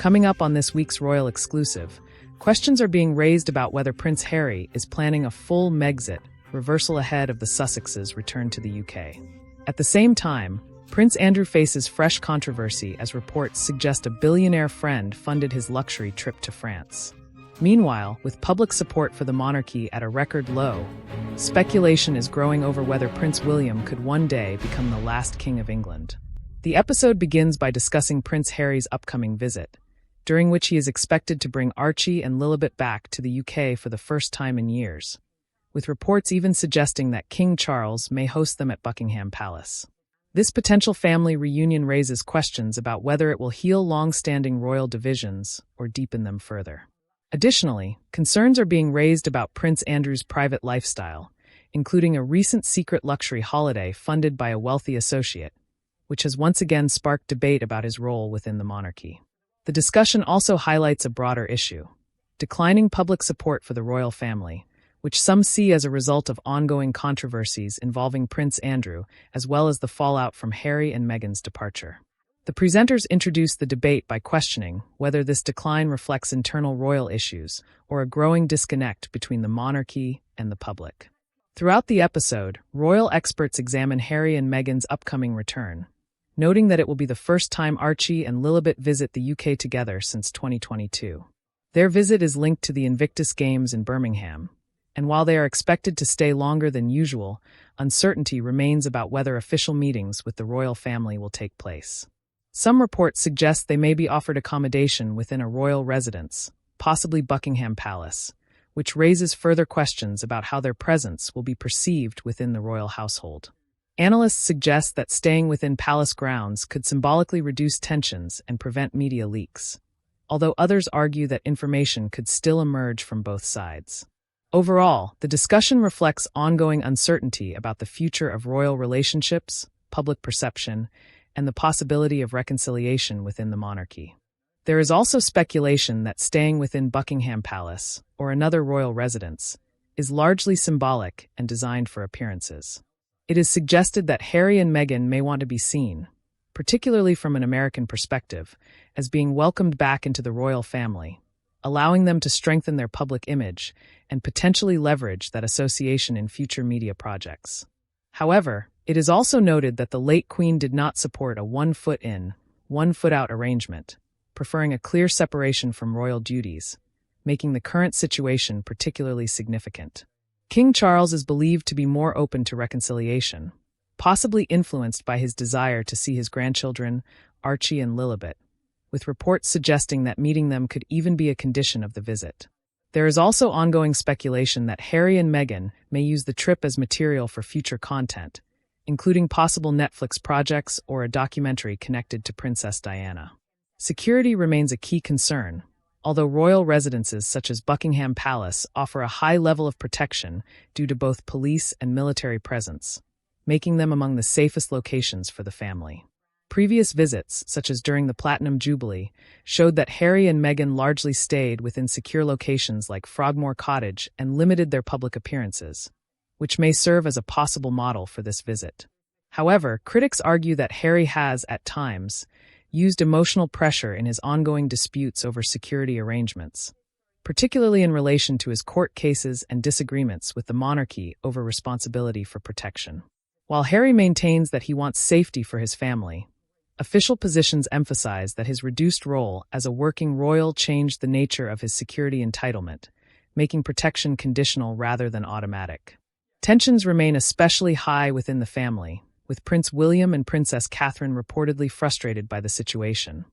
Coming up on this week's Royal Exclusive, questions are being raised about whether Prince Harry is planning a full Megxit, reversal ahead of the Sussexes' return to the UK. At the same time, Prince Andrew faces fresh controversy as reports suggest a billionaire friend funded his luxury trip to France. Meanwhile, with public support for the monarchy at a record low, speculation is growing over whether Prince William could one day become the last King of England. The episode begins by discussing Prince Harry's upcoming visit, during which he is expected to bring Archie and Lilibet back to the UK for the first time in years, with reports even suggesting that King Charles may host them at Buckingham Palace. This potential family reunion raises questions about whether it will heal long-standing royal divisions or deepen them further. Additionally, concerns are being raised about Prince Andrew's private lifestyle, including a recent secret luxury holiday funded by a wealthy associate, which has once again sparked debate about his role within the monarchy. The discussion also highlights a broader issue: declining public support for the royal family, which some see as a result of ongoing controversies involving Prince Andrew, as well as the fallout from Harry and Meghan's departure. The presenters introduced the debate by questioning whether this decline reflects internal royal issues or a growing disconnect between the monarchy and the public. Throughout the episode, royal experts examine Harry and Meghan's upcoming return, noting that it will be the first time Archie and Lilibet visit the UK together since 2022. Their visit is linked to the Invictus Games in Birmingham, and while they are expected to stay longer than usual, uncertainty remains about whether official meetings with the royal family will take place. Some reports suggest they may be offered accommodation within a royal residence, possibly Buckingham Palace, which raises further questions about how their presence will be perceived within the royal household. Analysts suggest that staying within palace grounds could symbolically reduce tensions and prevent media leaks, although others argue that information could still emerge from both sides. Overall, the discussion reflects ongoing uncertainty about the future of royal relationships, public perception, and the possibility of reconciliation within the monarchy. There is also speculation that staying within Buckingham Palace, or another royal residence, is largely symbolic and designed for appearances. It is suggested that Harry and Meghan may want to be seen, particularly from an American perspective, as being welcomed back into the royal family, allowing them to strengthen their public image and potentially leverage that association in future media projects. However, it is also noted that the late Queen did not support a one-foot-in, one-foot-out arrangement, preferring a clear separation from royal duties, making the current situation particularly significant. King Charles is believed to be more open to reconciliation, possibly influenced by his desire to see his grandchildren, Archie and Lilibet, with reports suggesting that meeting them could even be a condition of the visit. There is also ongoing speculation that Harry and Meghan may use the trip as material for future content, including possible Netflix projects or a documentary connected to Princess Diana. Security remains a key concern, although royal residences such as Buckingham Palace offer a high level of protection due to both police and military presence, making them among the safest locations for the family. Previous visits, such as during the Platinum Jubilee, showed that Harry and Meghan largely stayed within secure locations like Frogmore Cottage and limited their public appearances, which may serve as a possible model for this visit. However, critics argue that Harry has, at times, used emotional pressure in his ongoing disputes over security arrangements, particularly in relation to his court cases and disagreements with the monarchy over responsibility for protection. While Harry maintains that he wants safety for his family, official positions emphasize that his reduced role as a working royal changed the nature of his security entitlement, making protection conditional rather than automatic. Tensions remain especially high within the family, with Prince William and Princess Catherine reportedly frustrated by the situation,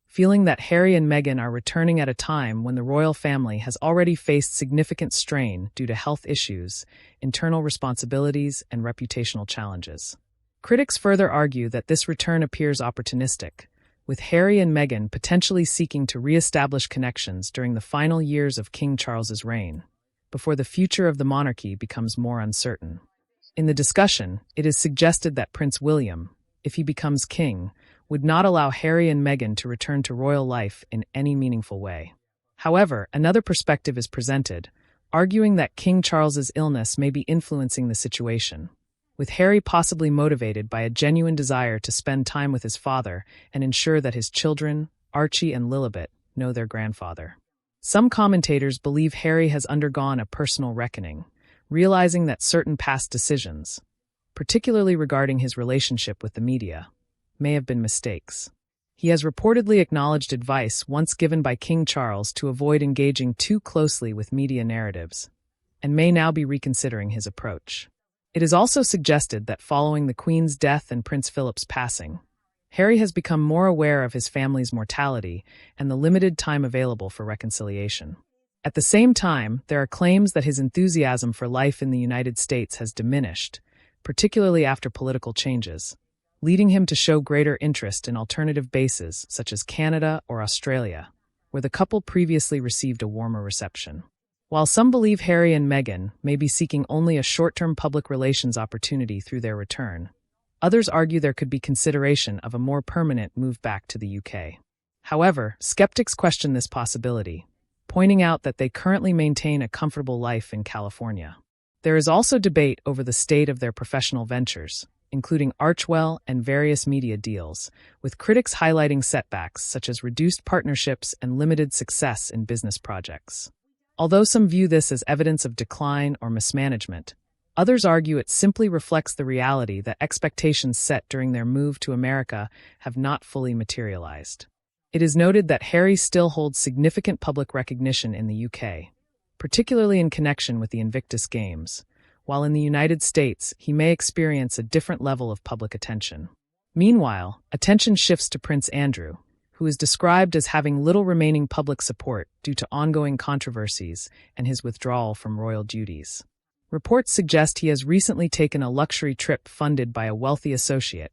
feeling that Harry and Meghan are returning at a time when the royal family has already faced significant strain due to health issues, internal responsibilities, and reputational challenges. Critics further argue that this return appears opportunistic, with Harry and Meghan potentially seeking to re-establish connections during the final years of King Charles's reign, before the future of the monarchy becomes more uncertain. In the discussion, it is suggested that Prince William, if he becomes king, would not allow Harry and Meghan to return to royal life in any meaningful way. However, another perspective is presented, arguing that King Charles's illness may be influencing the situation, with Harry possibly motivated by a genuine desire to spend time with his father and ensure that his children, Archie and Lilibet, know their grandfather. Some commentators believe Harry has undergone a personal reckoning, realizing that certain past decisions, particularly regarding his relationship with the media, may have been mistakes. He has reportedly acknowledged advice once given by King Charles to avoid engaging too closely with media narratives, and may now be reconsidering his approach. It is also suggested that following the Queen's death and Prince Philip's passing, Harry has become more aware of his family's mortality and the limited time available for reconciliation. At the same time, there are claims that his enthusiasm for life in the United States has diminished, particularly after political changes, leading him to show greater interest in alternative bases such as Canada or Australia, where the couple previously received a warmer reception. While some believe Harry and Meghan may be seeking only a short-term public relations opportunity through their return, others argue there could be consideration of a more permanent move back to the UK. However, skeptics question this possibility, pointing out that they currently maintain a comfortable life in California. There is also debate over the state of their professional ventures, including Archewell and various media deals, with critics highlighting setbacks such as reduced partnerships and limited success in business projects. Although some view this as evidence of decline or mismanagement, others argue it simply reflects the reality that expectations set during their move to America have not fully materialized. It is noted that Harry still holds significant public recognition in the UK, particularly in connection with the Invictus Games, while in the United States he may experience a different level of public attention. Meanwhile, attention shifts to Prince Andrew, who is described as having little remaining public support due to ongoing controversies and his withdrawal from royal duties. Reports suggest he has recently taken a luxury trip funded by a wealthy associate,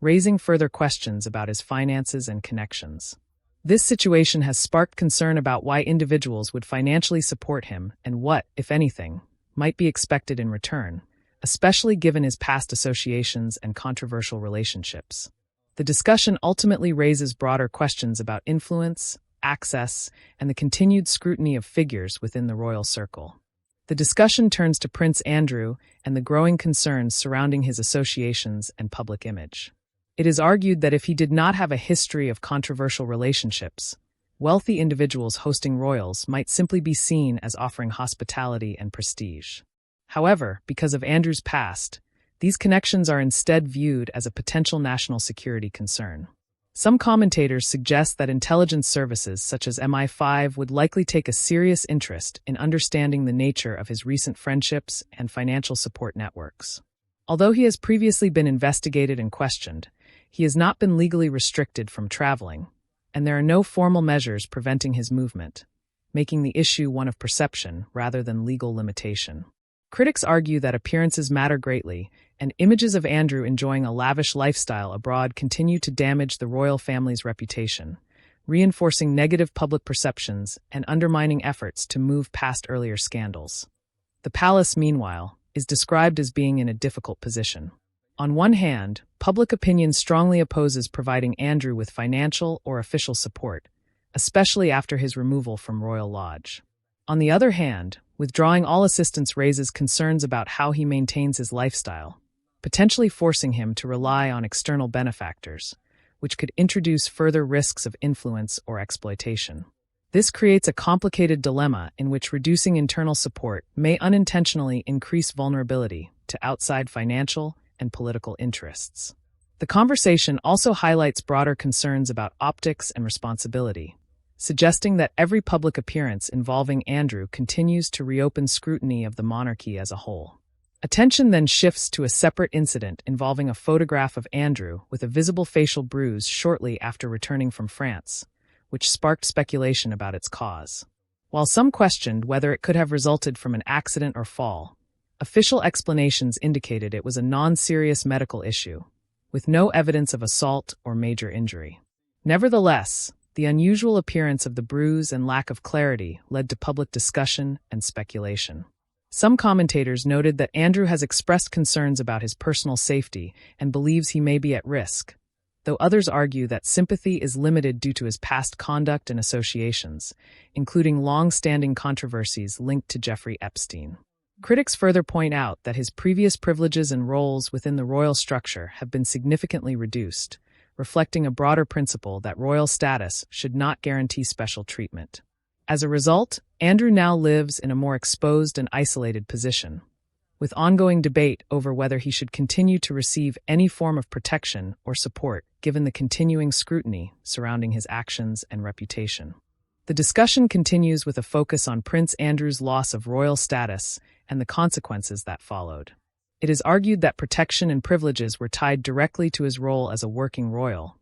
raising further questions about his finances and connections. This situation has sparked concern about why individuals would financially support him and what, if anything, might be expected in return, especially given his past associations and controversial relationships. The discussion ultimately raises broader questions about influence, access, and the continued scrutiny of figures within the royal circle. The discussion turns to Prince Andrew and the growing concerns surrounding his associations and public image. It is argued that if he did not have a history of controversial relationships, wealthy individuals hosting royals might simply be seen as offering hospitality and prestige. However, because of Andrew's past, these connections are instead viewed as a potential national security concern. Some commentators suggest that intelligence services such as MI5 would likely take a serious interest in understanding the nature of his recent friendships and financial support networks. Although he has previously been investigated and questioned, he has not been legally restricted from traveling, and there are no formal measures preventing his movement, making the issue one of perception rather than legal limitation. Critics argue that appearances matter greatly, and images of Andrew enjoying a lavish lifestyle abroad continue to damage the royal family's reputation, reinforcing negative public perceptions and undermining efforts to move past earlier scandals. The palace, meanwhile, is described as being in a difficult position. On one hand, public opinion strongly opposes providing Andrew with financial or official support, especially after his removal from Royal Lodge. On the other hand, withdrawing all assistance raises concerns about how he maintains his lifestyle, potentially forcing him to rely on external benefactors, which could introduce further risks of influence or exploitation. This creates a complicated dilemma in which reducing internal support may unintentionally increase vulnerability to outside financial and political interests. The conversation also highlights broader concerns about optics and responsibility, suggesting that every public appearance involving Andrew continues to reopen scrutiny of the monarchy as a whole. Attention then shifts to a separate incident involving a photograph of Andrew with a visible facial bruise shortly after returning from France, which sparked speculation about its cause. While some questioned whether it could have resulted from an accident or fall, official explanations indicated it was a non-serious medical issue, with no evidence of assault or major injury. Nevertheless, the unusual appearance of the bruise and lack of clarity led to public discussion and speculation. Some commentators noted that Andrew has expressed concerns about his personal safety and believes he may be at risk, though others argue that sympathy is limited due to his past conduct and associations, including long-standing controversies linked to Jeffrey Epstein. Critics further point out that his previous privileges and roles within the royal structure have been significantly reduced, reflecting a broader principle that royal status should not guarantee special treatment. As a result, Andrew now lives in a more exposed and isolated position, with ongoing debate over whether he should continue to receive any form of protection or support given the continuing scrutiny surrounding his actions and reputation. The discussion continues with a focus on Prince Andrew's loss of royal status and the consequences that followed. It is argued that protection and privileges were tied directly to his role as a working royal,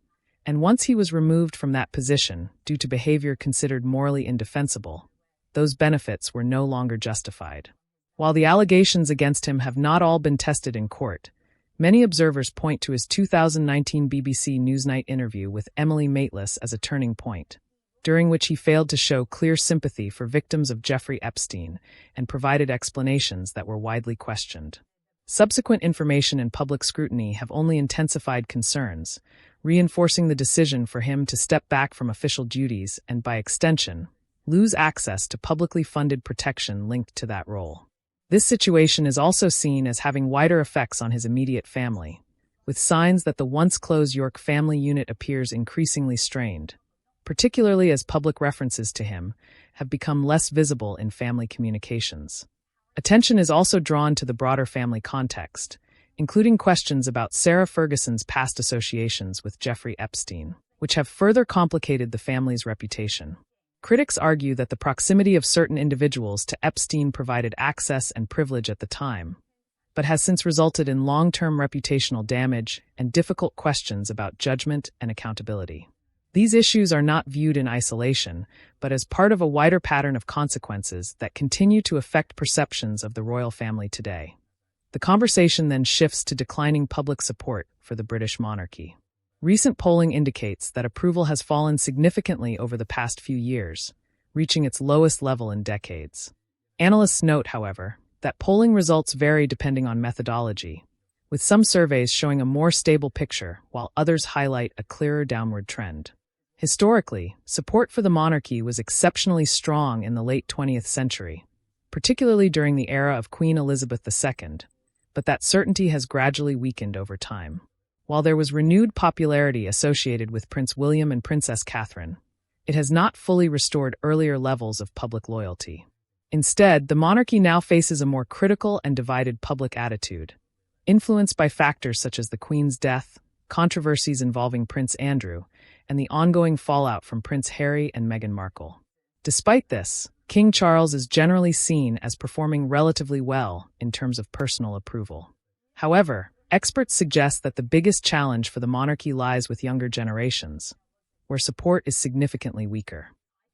and once he was removed from that position due to behavior considered morally indefensible, those benefits were no longer justified. While the allegations against him have not all been tested in court, many observers point to his 2019 BBC Newsnight interview with Emily Maitlis as a turning point, during which he failed to show clear sympathy for victims of Jeffrey Epstein and provided explanations that were widely questioned. Subsequent information and public scrutiny have only intensified concerns, reinforcing the decision for him to step back from official duties and, by extension, lose access to publicly funded protection linked to that role. This situation is also seen as having wider effects on his immediate family, with signs that the once close York family unit appears increasingly strained, particularly as public references to him have become less visible in family communications. Attention is also drawn to the broader family context, including questions about Sarah Ferguson's past associations with Jeffrey Epstein, which have further complicated the family's reputation. Critics argue that the proximity of certain individuals to Epstein provided access and privilege at the time, but has since resulted in long-term reputational damage and difficult questions about judgment and accountability. These issues are not viewed in isolation, but as part of a wider pattern of consequences that continue to affect perceptions of the royal family today. The conversation then shifts to declining public support for the British monarchy. Recent polling indicates that approval has fallen significantly over the past few years, reaching its lowest level in decades. Analysts note, however, that polling results vary depending on methodology, with some surveys showing a more stable picture while others highlight a clearer downward trend. Historically, support for the monarchy was exceptionally strong in the late 20th century, particularly during the era of Queen Elizabeth II, but that certainty has gradually weakened over time. While there was renewed popularity associated with Prince William and Princess Catherine, it has not fully restored earlier levels of public loyalty. Instead, the monarchy now faces a more critical and divided public attitude, influenced by factors such as the Queen's death, controversies involving Prince Andrew, and the ongoing fallout from Prince Harry and Meghan Markle. Despite this, King Charles is generally seen as performing relatively well in terms of personal approval. However, experts suggest that the biggest challenge for the monarchy lies with younger generations, where support is significantly weaker.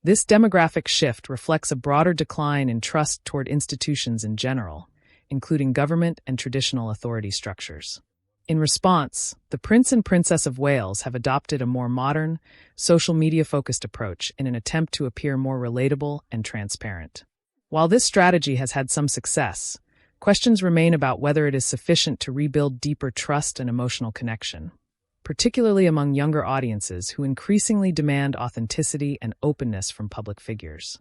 This demographic shift reflects a broader decline in trust toward institutions in general, including government and traditional authority structures. In response, the Prince and Princess of Wales have adopted a more modern, social media-focused approach in an attempt to appear more relatable and transparent. While this strategy has had some success, questions remain about whether it is sufficient to rebuild deeper trust and emotional connection, particularly among younger audiences who increasingly demand authenticity and openness from public figures.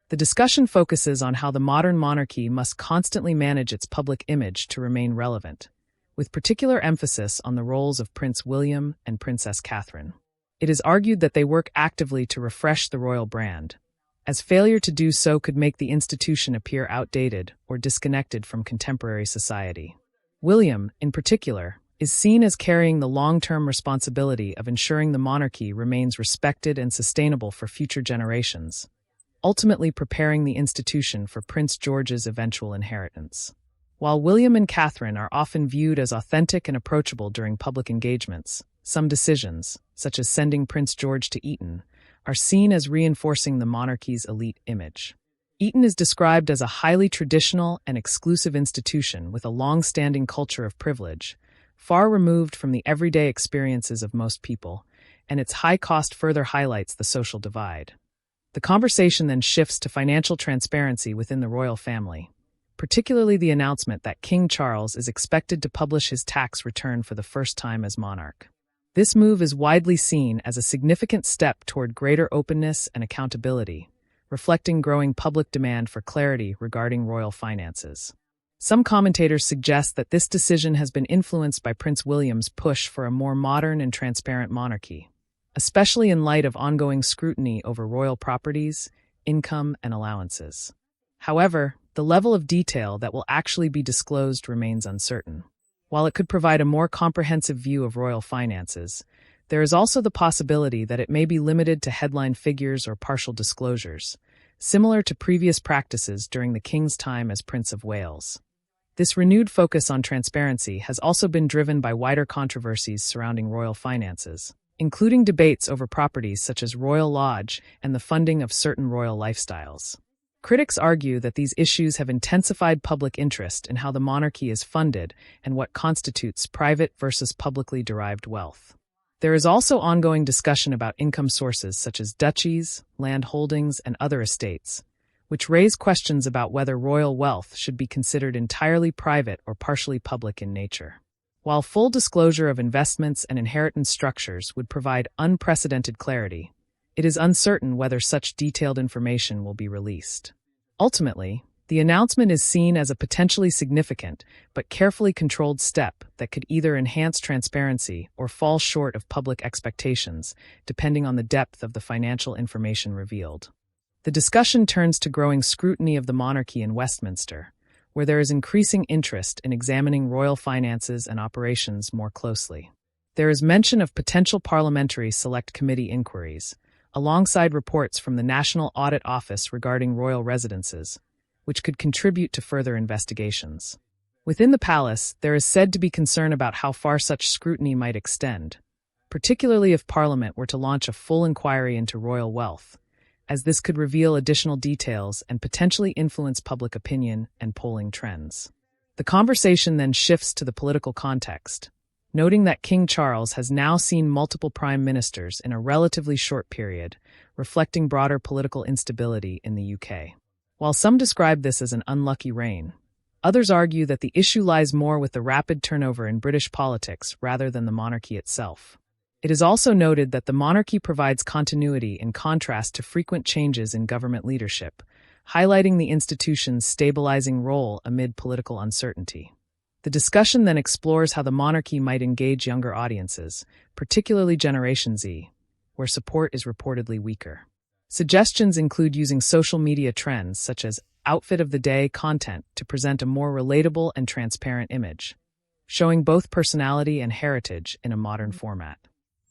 The discussion focuses on how the modern monarchy must constantly manage its public image to remain relevant, with particular emphasis on the roles of Prince William and Princess Catherine. It is argued that they work actively to refresh the royal brand, as failure to do so could make the institution appear outdated or disconnected from contemporary society. William, in particular, is seen as carrying the long-term responsibility of ensuring the monarchy remains respected and sustainable for future generations, ultimately preparing the institution for Prince George's eventual inheritance. While William and Catherine are often viewed as authentic and approachable during public engagements, some decisions, such as sending Prince George to Eton, are seen as reinforcing the monarchy's elite image. Eton is described as a highly traditional and exclusive institution with a long-standing culture of privilege, far removed from the everyday experiences of most people, and its high cost further highlights the social divide. The conversation then shifts to financial transparency within the royal family, particularly the announcement that King Charles is expected to publish his tax return for the first time as monarch. This move is widely seen as a significant step toward greater openness and accountability, reflecting growing public demand for clarity regarding royal finances. Some commentators suggest that this decision has been influenced by Prince William's push for a more modern and transparent monarchy, especially in light of ongoing scrutiny over royal properties, income, and allowances. However, the level of detail that will actually be disclosed remains uncertain. While it could provide a more comprehensive view of royal finances, there is also the possibility that it may be limited to headline figures or partial disclosures, similar to previous practices during the King's time as Prince of Wales. This renewed focus on transparency has also been driven by wider controversies surrounding royal finances, including debates over properties such as Royal Lodge and the funding of certain royal lifestyles. Critics argue that these issues have intensified public interest in how the monarchy is funded and what constitutes private versus publicly derived wealth. There is also ongoing discussion about income sources such as duchies, land holdings, and other estates, which raise questions about whether royal wealth should be considered entirely private or partially public in nature. While full disclosure of investments and inheritance structures would provide unprecedented clarity, it is uncertain whether such detailed information will be released. Ultimately, the announcement is seen as a potentially significant but carefully controlled step that could either enhance transparency or fall short of public expectations, depending on the depth of the financial information revealed. The discussion turns to growing scrutiny of the monarchy in Westminster, where there is increasing interest in examining royal finances and operations more closely. There is mention of potential parliamentary select committee inquiries, alongside reports from the National Audit Office regarding royal residences, which could contribute to further investigations. Within the palace, there is said to be concern about how far such scrutiny might extend, particularly if Parliament were to launch a full inquiry into royal wealth, as this could reveal additional details and potentially influence public opinion and polling trends. The conversation then shifts to the political context, noting that King Charles has now seen multiple prime ministers in a relatively short period, reflecting broader political instability in the UK. While some describe this as an unlucky reign, others argue that the issue lies more with the rapid turnover in British politics rather than the monarchy itself. It is also noted that the monarchy provides continuity in contrast to frequent changes in government leadership, highlighting the institution's stabilizing role amid political uncertainty. The discussion then explores how the monarchy might engage younger audiences, particularly Generation Z, where support is reportedly weaker. Suggestions include using social media trends such as outfit of the day content to present a more relatable and transparent image, showing both personality and heritage in a modern format.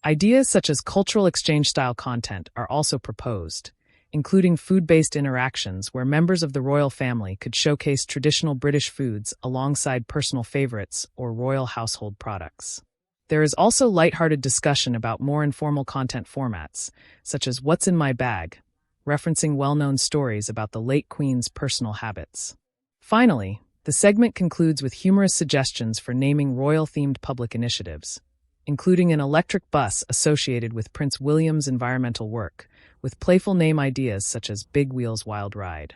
Ideas such as cultural exchange-style content are also proposed, including food-based interactions where members of the royal family could showcase traditional British foods alongside personal favorites or royal household products. There is also lighthearted discussion about more informal content formats, such as What's in My Bag, referencing well-known stories about the late Queen's personal habits. Finally, the segment concludes with humorous suggestions for naming royal-themed public initiatives, including an electric bus associated with Prince William's environmental work, with playful name ideas such as Big Wheel's Wild Ride.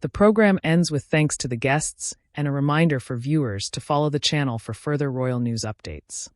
The program ends with thanks to the guests and a reminder for viewers to follow the channel for further royal news updates.